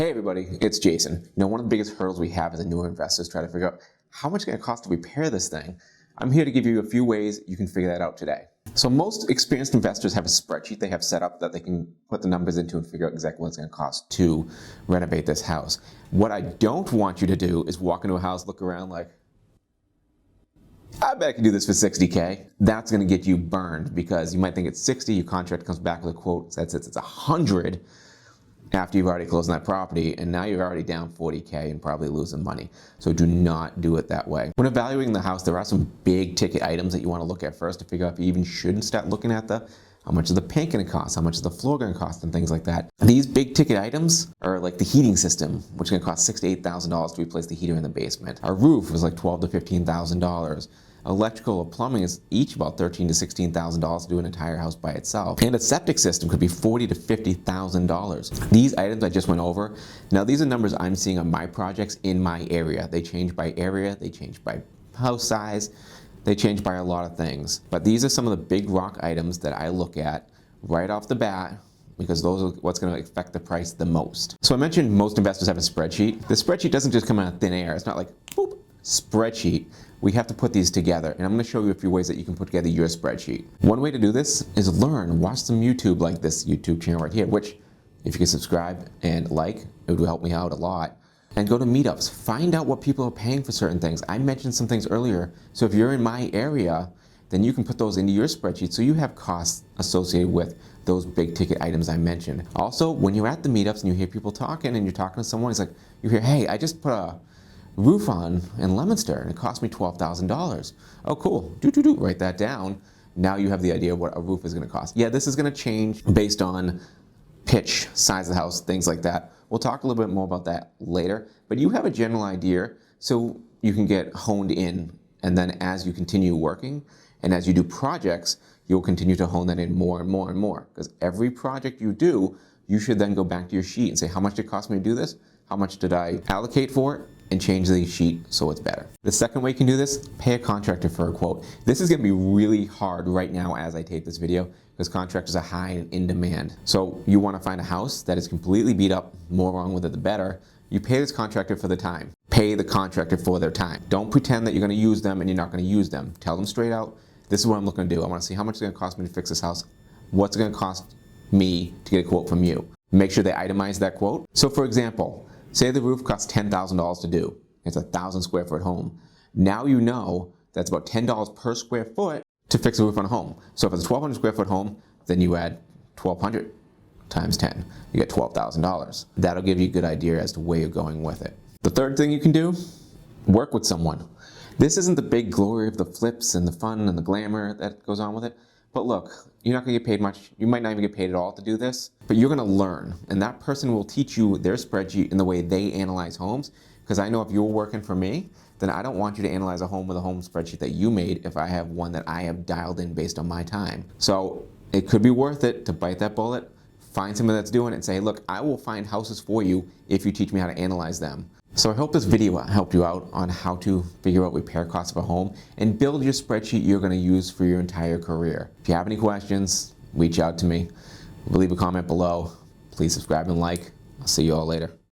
Hey everybody, it's Jason. One of the biggest hurdles we have as a newer investor is trying to figure out how much it's going to cost to repair this thing. I'm here to give you a few ways you can figure that out today. So most experienced investors have a spreadsheet they have set up that they can put the numbers into and figure out exactly what it's going to cost to renovate this house. What I don't want you to do is walk into a house, look around like, I bet I can do this for 60K. That's going to get you burned because you might think it's 60, your contract comes back with a quote that says it's 100 after you've already closed on that property, and now you're already down 40K and probably losing money. So do not do it that way. When evaluating the house, there are some big ticket items that you want to look at first to figure out if you even shouldn't start looking at how much is the paint going to cost, how much is the floor going to cost, and things like that. These big ticket items are like the heating system, which is going to cost $6,000 to $8,000 to replace the heater in the basement. Our roof is like $12,000 to $15,000. Electrical or plumbing is each about $13,000 to $16,000 to do an entire house by itself. And a septic system could be $40,000 to $50,000. These items I just went over, now these are numbers I'm seeing on my projects in my area. They change by area, they change by house size, they change by a lot of things. But these are some of the big rock items that I look at right off the bat, because those are what's going to affect the price the most. So I mentioned most investors have a spreadsheet. The spreadsheet doesn't just come out of thin air. It's not like, boop, spreadsheet. We have to put these together, and I'm going to show you a few ways that you can put together your spreadsheet. One way to do this is learn. Watch some YouTube like this YouTube channel right here, which if you can subscribe and like, it would help me out a lot. And go to meetups. Find out what people are paying for certain things. I mentioned some things earlier, so if you're in my area, then you can put those into your spreadsheet so you have costs associated with those big ticket items I mentioned. Also, when you're at the meetups and you hear people talking and you're talking to someone, it's like, you hear, hey, I just put a roof on in Leominster and it cost me $12,000. Oh cool, write that down. Now you have the idea of what a roof is going to cost. Yeah, this is going to change based on pitch, size of the house, things like that. We'll talk a little bit more about that later, but you have a general idea so you can get honed in, and then as you continue working and as you do projects, you'll continue to hone that in more and more and more, because every project you do, you should then go back to your sheet and say, how much did it cost me to do this? How much did I allocate for it? And change the sheet so it's better. The second way you can do this, pay a contractor for a quote. This is gonna be really hard right now as I tape this video because contractors are high and in demand. So you wanna find a house that is completely beat up, more wrong with it the better. You pay this contractor for the time. Pay the contractor for their time. Don't pretend that you're gonna use them and you're not gonna use them. Tell them straight out, this is what I'm looking to do. I wanna see how much it's gonna cost me to fix this house. What's it gonna cost me to get a quote from you? Make sure they itemize that quote. So for example, say the roof costs $10,000 to do. It's a 1,000 square foot home. Now you know that's about $10 per square foot to fix a roof on a home. So if it's a 1,200 square foot home, then you add 1,200 times 10. You get $12,000. That'll give you a good idea as to where you're going with it. The third thing you can do, work with someone. This isn't the big glory of the flips and the fun and the glamour that goes on with it. But look, you're not going to get paid much. You might not even get paid at all to do this, but you're going to learn. And that person will teach you their spreadsheet and the way they analyze homes. Because I know if you're working for me, then I don't want you to analyze a home with a home spreadsheet that you made if I have one that I have dialed in based on my time. So it could be worth it to bite that bullet, find someone that's doing it and say, look, I will find houses for you if you teach me how to analyze them. So I hope this video helped you out on how to figure out repair costs of a home and build your spreadsheet you're going to use for your entire career. If you have any questions, reach out to me. Leave a comment below. Please subscribe and like. I'll see you all later.